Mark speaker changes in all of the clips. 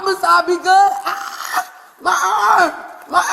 Speaker 1: promise I'll be good. Ah, my arm. My arm.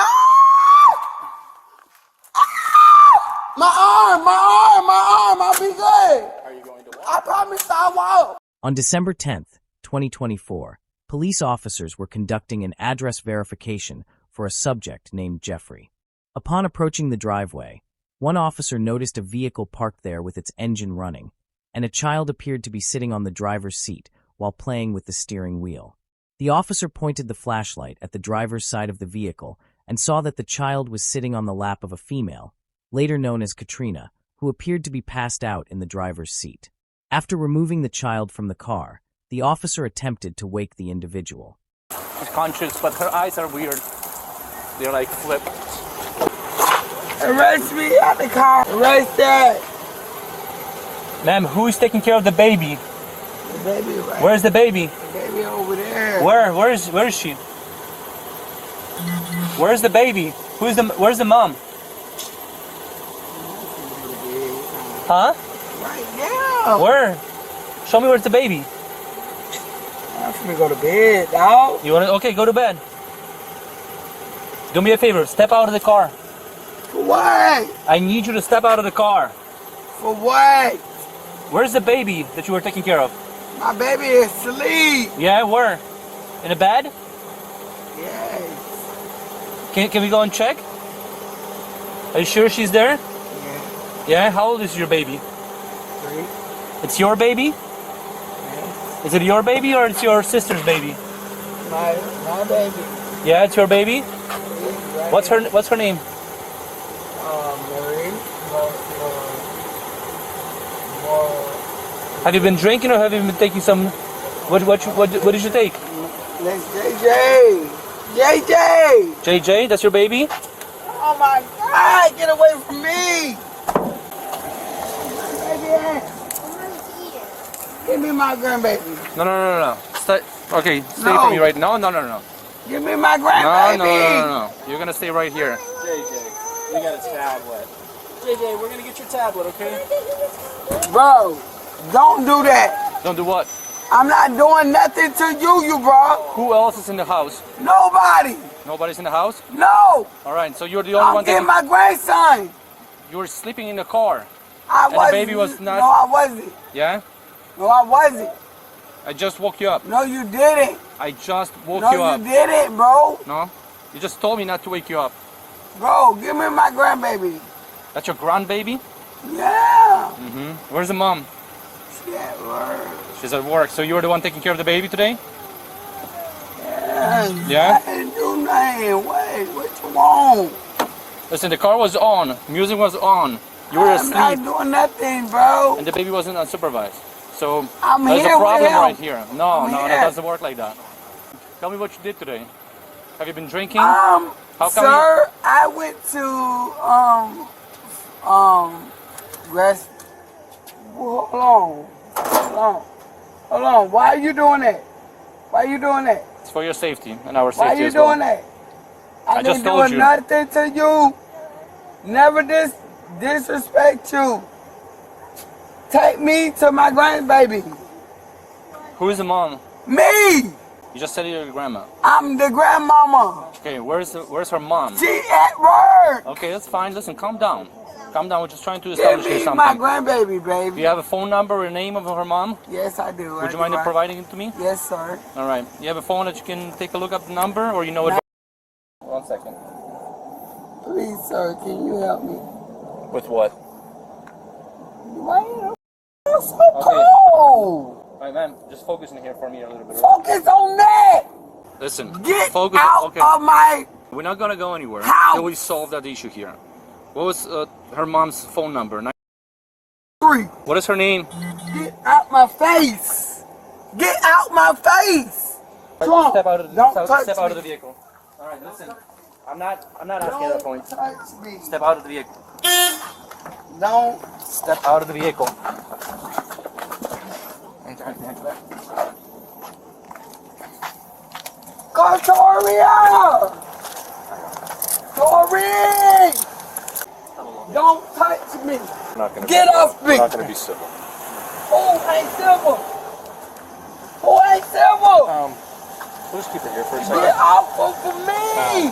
Speaker 1: Ah, my arm. I'll be good.
Speaker 2: Are you going to walk?
Speaker 1: I promise I won't.
Speaker 3: On December 10th, 2024, police officers were conducting an address verification for a subject named Jeffrey. Upon approaching the driveway, one officer noticed a vehicle parked there with its engine running, and a child appeared to be sitting on the driver's seat while playing with the steering wheel. The officer pointed the flashlight at the driver's side of the vehicle and saw that the child was sitting on the lap of a female, later known as Catrina, who appeared to be passed out in the driver's seat. After removing the child from the car, the officer attempted to wake the individual.
Speaker 2: She's conscious, but her eyes are weird. They're like flipped.
Speaker 1: Arrest me out the car. Arrest that.
Speaker 2: Ma'am, who is taking care of the baby?
Speaker 1: The baby right.
Speaker 2: Where's the baby?
Speaker 1: The baby over there.
Speaker 2: Where is she? Where's the baby? Where's the mom? Huh?
Speaker 1: Right now.
Speaker 2: Where? Show me where's the baby.
Speaker 1: I'm finna go to bed, dog.
Speaker 2: You wanna? Okay, go to bed. Do me a favor. Step out of the car.
Speaker 1: For what?
Speaker 2: I need you to step out of the car.
Speaker 1: For what?
Speaker 2: Where's the baby that you were taking care of?
Speaker 1: My baby is asleep.
Speaker 2: Yeah, where? In a bed?
Speaker 1: Yes.
Speaker 2: Can we go and check? Are you sure she's there?
Speaker 1: Yeah.
Speaker 2: Yeah? How old is your baby?
Speaker 1: 3.
Speaker 2: It's your baby?
Speaker 1: Yes.
Speaker 2: Is it your baby or it's your sister's baby?
Speaker 1: My baby.
Speaker 2: Yeah, it's your baby?
Speaker 1: Right
Speaker 2: What's her name?
Speaker 1: Marie.
Speaker 2: Have you been drinking or have you been taking some? What did you take?
Speaker 1: That's JJ. JJ.
Speaker 2: JJ, that's your baby?
Speaker 1: Oh my God! Get away from me! Baby, give me my grandbaby.
Speaker 2: No. Okay, stay
Speaker 1: No.
Speaker 2: from me right now. No.
Speaker 1: Give me my
Speaker 2: No.
Speaker 1: grandbaby.
Speaker 2: You're gonna stay right here.
Speaker 4: JJ, we got a tablet. JJ, we're gonna get your tablet, okay?
Speaker 1: Bro, don't do that.
Speaker 2: Don't do what?
Speaker 1: I'm not doing nothing to you bro.
Speaker 2: Who else is in the house?
Speaker 1: Nobody.
Speaker 2: Nobody's in the house?
Speaker 1: No.
Speaker 2: All right, so you're the only
Speaker 1: I'm
Speaker 2: one
Speaker 1: getting
Speaker 2: that
Speaker 1: my grandson.
Speaker 2: you were sleeping in the car.
Speaker 1: I
Speaker 2: And the
Speaker 1: wasn't.
Speaker 2: baby was not-
Speaker 1: No, I wasn't.
Speaker 2: Yeah?
Speaker 1: No, I wasn't.
Speaker 2: I just woke you up.
Speaker 1: No, you didn't.
Speaker 2: I just woke
Speaker 1: No,
Speaker 2: you up.
Speaker 1: you didn't, bro.
Speaker 2: No? You just told me not to wake you up.
Speaker 1: Bro, give me my grandbaby.
Speaker 2: That's your grandbaby?
Speaker 1: Yeah.
Speaker 2: Where's the mom?
Speaker 1: She at work.
Speaker 2: She's at work. So you're the one taking care of the baby today?
Speaker 1: Yeah. I didn't do nothing. Wait, what you want?
Speaker 2: Listen, the car was on. Music was on. You were
Speaker 1: I'm
Speaker 2: asleep.
Speaker 1: not doing nothing, bro.
Speaker 2: And the baby wasn't unsupervised. So
Speaker 1: I'm
Speaker 2: there's
Speaker 1: here
Speaker 2: a
Speaker 1: with
Speaker 2: problem
Speaker 1: him.
Speaker 2: right here. No,
Speaker 1: I'm
Speaker 2: that
Speaker 1: here.
Speaker 2: doesn't work like that. Tell me what you did today. Have you been drinking?
Speaker 1: How
Speaker 2: come
Speaker 1: sir, I went to rest. Hold on. Why are you doing that? Why are you doing that?
Speaker 2: It's for your safety and our
Speaker 1: Why are
Speaker 2: safety
Speaker 1: you
Speaker 2: as well.
Speaker 1: doing that? I
Speaker 2: just
Speaker 1: didn't
Speaker 2: told
Speaker 1: do
Speaker 2: you.
Speaker 1: nothing to you. Never disrespect you. Take me to my grandbaby.
Speaker 2: Who is the mom?
Speaker 1: Me.
Speaker 2: You just said you're your grandma.
Speaker 1: I'm the grandmama.
Speaker 2: Okay, where's her mom?
Speaker 1: She at work.
Speaker 2: Okay, that's fine. Listen, calm down. Calm down. We're just trying to
Speaker 1: Give
Speaker 2: establish here
Speaker 1: me
Speaker 2: something.
Speaker 1: my grandbaby, baby.
Speaker 2: Do you have a phone number or a name of her mom?
Speaker 1: Yes, I do.
Speaker 2: Would you mind providing it to me?
Speaker 1: Yes, sir.
Speaker 2: All right. You have a phone that you can take a look up the number, or you know it? 1 second.
Speaker 1: Please, sir, can you help me?
Speaker 2: With what?
Speaker 1: Why you so cold?
Speaker 2: All right, ma'am. Just focus in here for me a little bit.
Speaker 1: Focus on that.
Speaker 2: Listen.
Speaker 1: Get
Speaker 2: focus.
Speaker 1: out
Speaker 2: Okay.
Speaker 1: of my
Speaker 2: We're not gonna go anywhere
Speaker 1: house.
Speaker 2: until we solve that issue here. What was her mom's phone number?
Speaker 1: 3.
Speaker 2: What is her name?
Speaker 1: Get out my face. Get out my face. Trump,
Speaker 2: Step out of the,
Speaker 1: don't touch
Speaker 2: step out of
Speaker 1: me.
Speaker 2: the vehicle. All right, listen. I'm not asking at that point.
Speaker 1: Touch me.
Speaker 2: Step out of the vehicle.
Speaker 1: Don't.
Speaker 2: Step out of the vehicle.
Speaker 1: Go, Toria. Tori. Don't touch me. Get off me.
Speaker 2: I'm not gonna be civil.
Speaker 1: Who ain't civil? Who ain't civil?
Speaker 2: We'll just keep it here for a second.
Speaker 1: Get off of me!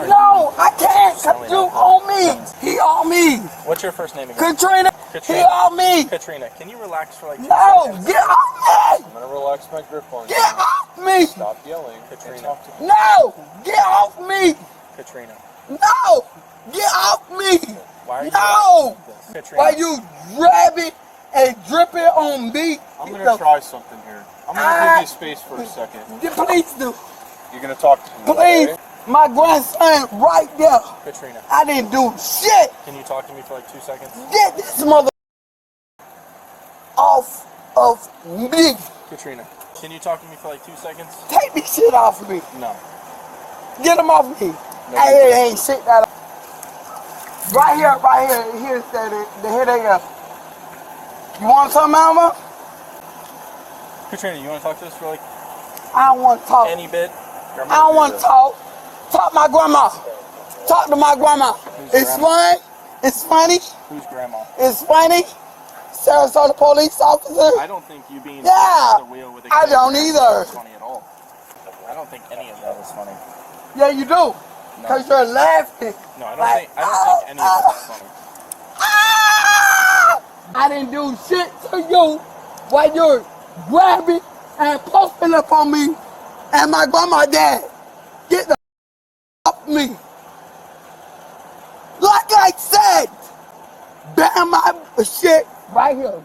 Speaker 1: No, I can't. You on me. He on me.
Speaker 2: What's your first name again?
Speaker 1: Katrina. He on me.
Speaker 2: Katrina, can you relax for like 2
Speaker 1: No,
Speaker 2: seconds?
Speaker 1: get off me.
Speaker 5: I'm gonna relax my grip on you.
Speaker 1: Get off me.
Speaker 5: Stop yelling.
Speaker 2: Katrina.
Speaker 1: No, get off me.
Speaker 2: Katrina.
Speaker 1: No, get off me.
Speaker 2: Why are you
Speaker 1: No.
Speaker 2: Katrina.
Speaker 1: Why you grabbing and dripping on me?
Speaker 5: I'm gonna try something here. I'm gonna give you space for a second.
Speaker 1: Please do.
Speaker 5: You're gonna talk to me.
Speaker 1: Please.
Speaker 5: Okay?
Speaker 1: My grandson right there.
Speaker 2: Katrina,
Speaker 1: I didn't do shit.
Speaker 2: can you talk to me for like 2 seconds?
Speaker 1: Get this mother off of me.
Speaker 2: Katrina, can you talk to me for like 2 seconds?
Speaker 1: Take this shit off of me.
Speaker 2: No.
Speaker 1: Get him off me.
Speaker 2: No,
Speaker 1: Hey, ain't shit that. Right here. Here's the head of you. You want something, Mama?
Speaker 2: Katrina, you want to talk to us for like
Speaker 1: I don't want to talk.
Speaker 2: any bit?
Speaker 1: I don't want to talk. Talk to my grandma. Talk to my grandma. It's fun. It's funny.
Speaker 2: Who's grandma?
Speaker 1: It's funny. Sarasota police officer.
Speaker 2: I don't think you being
Speaker 1: Yeah.
Speaker 2: the wheel with a
Speaker 1: I
Speaker 2: kid
Speaker 1: don't either.
Speaker 2: is funny at all. I don't think any of that is funny.
Speaker 1: Yeah, you do. Because you're laughing.
Speaker 2: No, I don't think any of that is funny.
Speaker 1: Ah! I didn't do shit to you while you're grabbing and posting up on me and my grandma dad. Get the off me. Like I said, ban my shit right here.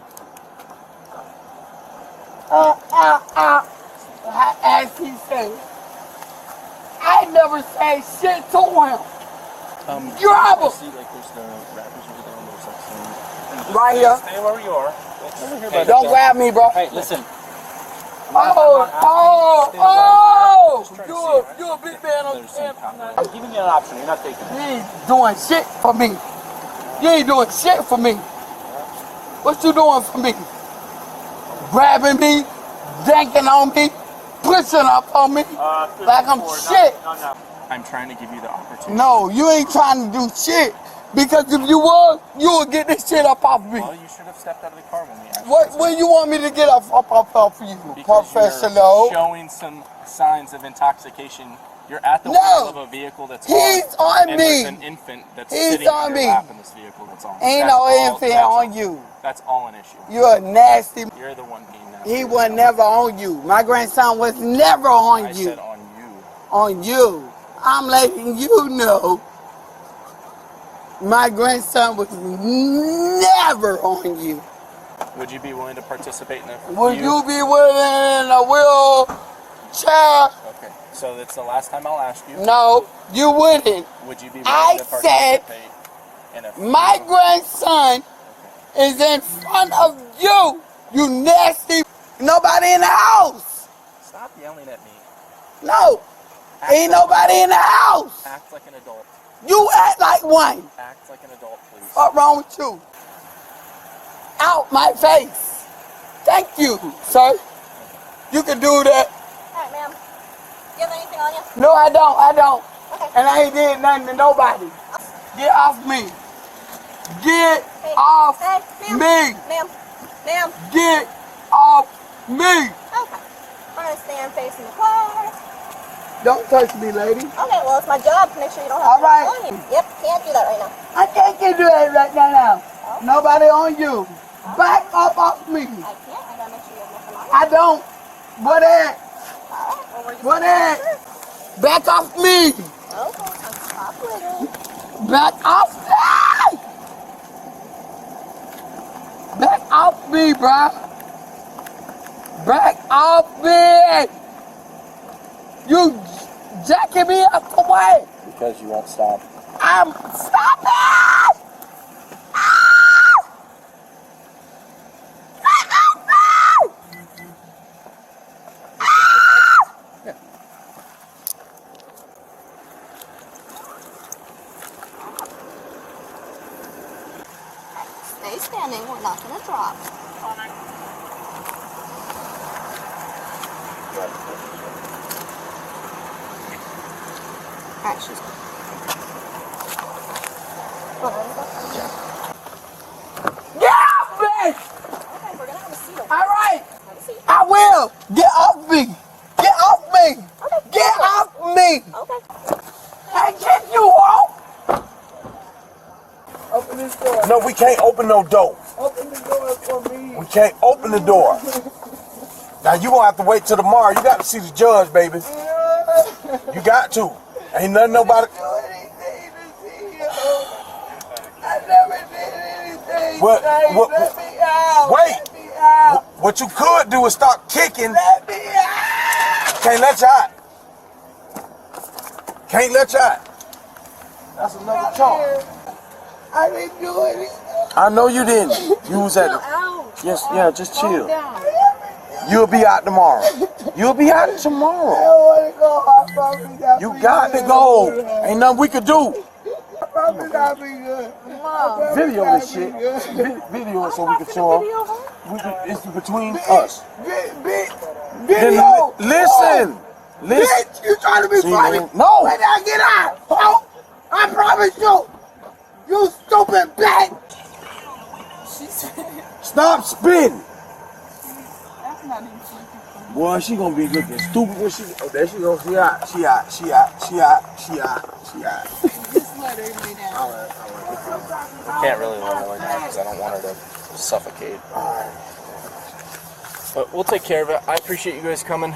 Speaker 1: As he said. I never say shit to him. Driver.
Speaker 2: See, like, there's the rappers over there, and there's like some...
Speaker 1: Right here.
Speaker 2: Stay where you are.
Speaker 1: Hey, don't grab me, bro.
Speaker 2: Hey, listen.
Speaker 1: You're a big man on camera.
Speaker 2: I'm giving you an option. You're not taking it.
Speaker 1: You ain't doing shit for me. You ain't doing shit for me. What you doing for me? Grabbing me, danking on me, pushing up on me like I'm shit.
Speaker 2: I'm trying to give you the opportunity.
Speaker 1: No, you ain't trying to do shit. Because if you was, you would get this shit up off me.
Speaker 2: Well, you should have stepped out of the car when we asked.
Speaker 1: What you want me to get off for you,
Speaker 2: Because
Speaker 1: professional?
Speaker 2: you're showing some signs of intoxication. You're at the
Speaker 1: No.
Speaker 2: wheel of a vehicle that's
Speaker 1: He's on
Speaker 2: and
Speaker 1: me.
Speaker 2: There's an infant that's
Speaker 1: He's
Speaker 2: sitting
Speaker 1: on
Speaker 2: in
Speaker 1: me.
Speaker 2: your lap in this vehicle that's on.
Speaker 1: Ain't
Speaker 2: That's
Speaker 1: no
Speaker 2: all-
Speaker 1: infant
Speaker 2: that's
Speaker 1: on
Speaker 2: all-
Speaker 1: you.
Speaker 2: That's all an issue.
Speaker 1: You're a nasty.
Speaker 2: You're the one being nasty.
Speaker 1: He was never on you. My grandson was never on
Speaker 2: I
Speaker 1: you.
Speaker 2: said on you.
Speaker 1: On you. I'm letting you know. My grandson was never on you.
Speaker 2: Would you be willing to participate in a
Speaker 1: Would you be willing in a wheelchair?
Speaker 2: Okay, so that's the last time I'll ask you.
Speaker 1: No, you wouldn't.
Speaker 2: Would you be willing
Speaker 1: I
Speaker 2: to
Speaker 1: said
Speaker 2: participate in a
Speaker 1: my grandson is in front of you. You nasty. Nobody in the house.
Speaker 2: Stop yelling at me.
Speaker 1: No. Ain't nobody in the house.
Speaker 2: Act like an adult.
Speaker 1: You act like one.
Speaker 2: Act like an adult, please.
Speaker 1: What's wrong with you? Out my face. Thank you, sir. You can do that.
Speaker 6: Alright, ma'am. Do you have anything on you?
Speaker 1: No, I don't.
Speaker 6: Okay.
Speaker 1: And I ain't did nothing to nobody. Get off me. Get
Speaker 6: Hey,
Speaker 1: off
Speaker 6: hey,
Speaker 1: me.
Speaker 6: Ma'am.
Speaker 1: Get off me.
Speaker 6: Okay. I'm gonna stand facing the car.
Speaker 1: Don't touch me, lady.
Speaker 6: Okay, well, it's my job to make sure you don't have
Speaker 1: All right.
Speaker 6: anything on you. Yep, can't do that right now.
Speaker 1: I can't get you that right now. Nobody on you. Back up off me.
Speaker 6: I can't. I gotta make sure you have nothing on you.
Speaker 1: I don't. What at?
Speaker 6: Alright, well, we're just
Speaker 1: What
Speaker 6: gonna
Speaker 1: at?
Speaker 6: make sure.
Speaker 1: Back off me.
Speaker 6: Okay, I'll stop wiggling.
Speaker 1: Back off me. Back off me, bruh. Back off me. You jacking me up for what?
Speaker 2: Because you won't stop.
Speaker 1: I'm stopping.
Speaker 6: Stay standing. We're not gonna drop. Alright, she's good.
Speaker 1: Get off me.
Speaker 6: Okay, we're gonna have a seat over.
Speaker 1: All right.
Speaker 6: Have a seat.
Speaker 1: I will. Get off me. Get off me.
Speaker 6: Okay.
Speaker 1: Hey, can you walk? Open this door.
Speaker 7: No, we can't open no door.
Speaker 1: Open the door for me.
Speaker 7: We can't open the door. Now you gonna have to wait till tomorrow. You got to see the judge, baby. You got to. Ain't nothing nobody.
Speaker 1: I never did anything.
Speaker 7: What?
Speaker 1: Let me out.
Speaker 7: Wait.
Speaker 1: Let me out.
Speaker 7: What you could do is start kicking.
Speaker 1: Let me out.
Speaker 7: Can't let you out. Can't let you out. That's another charge.
Speaker 1: I didn't do anything.
Speaker 7: I know you didn't. You was at the. Yes, yeah, just chill. You'll be out tomorrow. You'll be out tomorrow.
Speaker 1: I don't want to go. I promise I'll
Speaker 7: You
Speaker 1: be
Speaker 7: got
Speaker 1: good.
Speaker 7: to go. Ain't nothing we could do.
Speaker 1: I promise I'll be good.
Speaker 7: Video this shit. Video it so we can show them. It's between us.
Speaker 1: Video.
Speaker 7: Listen. Listen.
Speaker 1: Bitch, you trying to be
Speaker 7: See,
Speaker 1: funny?
Speaker 7: man, no.
Speaker 1: When I get out, oh, I promise you. You stupid bitch.
Speaker 7: Stop spitting. Boy, she gonna be looking stupid when she. Oh, there she goes. She out. She out. She out. She out. She out. She out.
Speaker 6: Just let her lay down.
Speaker 7: All right.
Speaker 2: I can't really let her lay down because I don't want her to suffocate. But we'll take care of it. I appreciate you guys coming.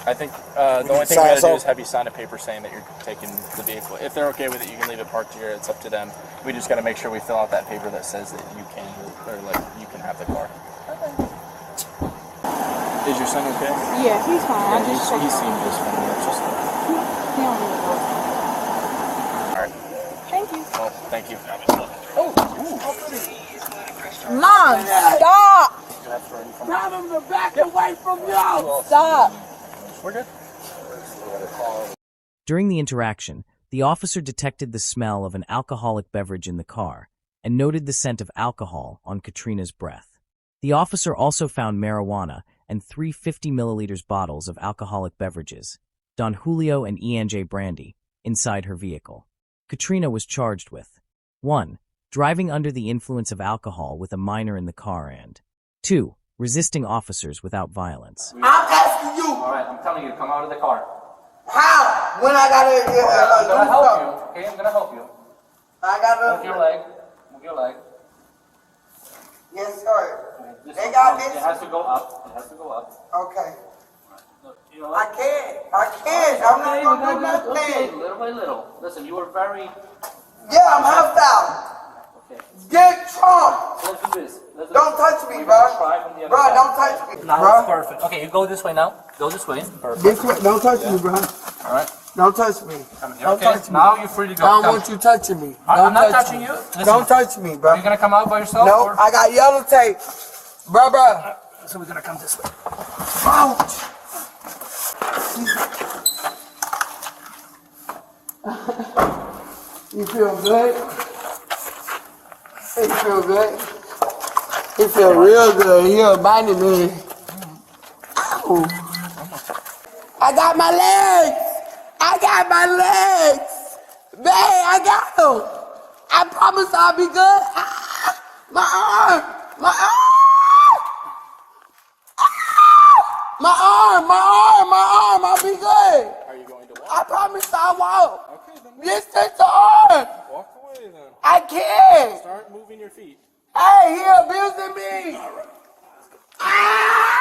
Speaker 2: I think the only thing we gotta do is have you sign a paper saying that you're taking the vehicle. If they're okay with it, you can leave it parked here. It's up to them. We just gotta make sure we fill out that paper that says that you can, or like you can have the car.
Speaker 6: Okay.
Speaker 2: Is your son okay?
Speaker 6: Yeah, he's fine. I
Speaker 2: Yeah,
Speaker 6: just
Speaker 2: he seemed just fine. It's just.
Speaker 6: he don't really know.
Speaker 2: All right.
Speaker 6: Thank you.
Speaker 2: Well, thank you.
Speaker 6: Mom, stop!
Speaker 1: Tell them to back away from y'all.
Speaker 6: Stop.
Speaker 2: We're good.
Speaker 3: During the interaction, the officer detected the smell of an alcoholic beverage in the car and noted the scent of alcohol on Catrina's breath. The officer also found marijuana and 3 50-milliliters bottles of alcoholic beverages, Don Julio and E&J brandy, inside her vehicle. Catrina was charged with 1. Driving under the influence of alcohol with a minor in the car and 2. Resisting officers without violence.
Speaker 1: I'm asking you,
Speaker 2: All right, I'm telling you to come out of the car.
Speaker 1: how? When I gotta
Speaker 2: I'm gonna
Speaker 1: do
Speaker 2: help
Speaker 1: something.
Speaker 2: you. Okay, I'm gonna help you.
Speaker 1: I gotta.
Speaker 2: Move your leg. Move your leg.
Speaker 1: Yes, sir.
Speaker 2: This
Speaker 1: They
Speaker 2: one,
Speaker 1: got
Speaker 2: it
Speaker 1: this.
Speaker 2: has to go up. It has to go up.
Speaker 1: Okay.
Speaker 2: Look, you know
Speaker 1: I
Speaker 2: what?
Speaker 1: can't. I can't. I'm not gonna do
Speaker 2: Okay,
Speaker 1: nothing.
Speaker 2: little by little. Listen, you were very.
Speaker 1: Yeah, I'm hostile.
Speaker 2: Okay.
Speaker 1: Get Trump.
Speaker 2: Let's do this. Let's do
Speaker 1: Don't
Speaker 2: this.
Speaker 1: touch me,
Speaker 2: We're
Speaker 1: bro.
Speaker 2: gonna try from the other
Speaker 1: Bro,
Speaker 2: side.
Speaker 1: don't touch me.
Speaker 2: Now
Speaker 1: Bro,
Speaker 2: it's perfect. Okay, you go this way now. Go this way. Perfect.
Speaker 1: this way. Don't touch me, bro.
Speaker 2: All right.
Speaker 1: Don't touch me.
Speaker 2: Come here.
Speaker 1: Don't
Speaker 2: Okay.
Speaker 1: touch me.
Speaker 2: Now you're free to go.
Speaker 1: I don't
Speaker 2: Come.
Speaker 1: want you touching me.
Speaker 2: I'm not
Speaker 1: touch
Speaker 2: touching
Speaker 1: me.
Speaker 2: you. Listen,
Speaker 1: Don't touch me, bro.
Speaker 2: Are you gonna come out by yourself?
Speaker 1: No,
Speaker 2: or-
Speaker 1: I got yellow tape. Bro.
Speaker 2: So we're gonna come this way.
Speaker 1: Ouch. You feel good? It feel good? It feel real good. He reminded me. Ow. I got my legs. I got my legs. Babe, I got them. I promise I'll be good. Ah, my arm. My arm. My arm, I'll be good.
Speaker 5: Are you going to walk?
Speaker 1: I promise I won't.
Speaker 5: Okay, then
Speaker 1: This is the arm.
Speaker 5: walk away then.
Speaker 1: I can't.
Speaker 5: Start moving your feet.
Speaker 1: Hey, he abusing me. Ah!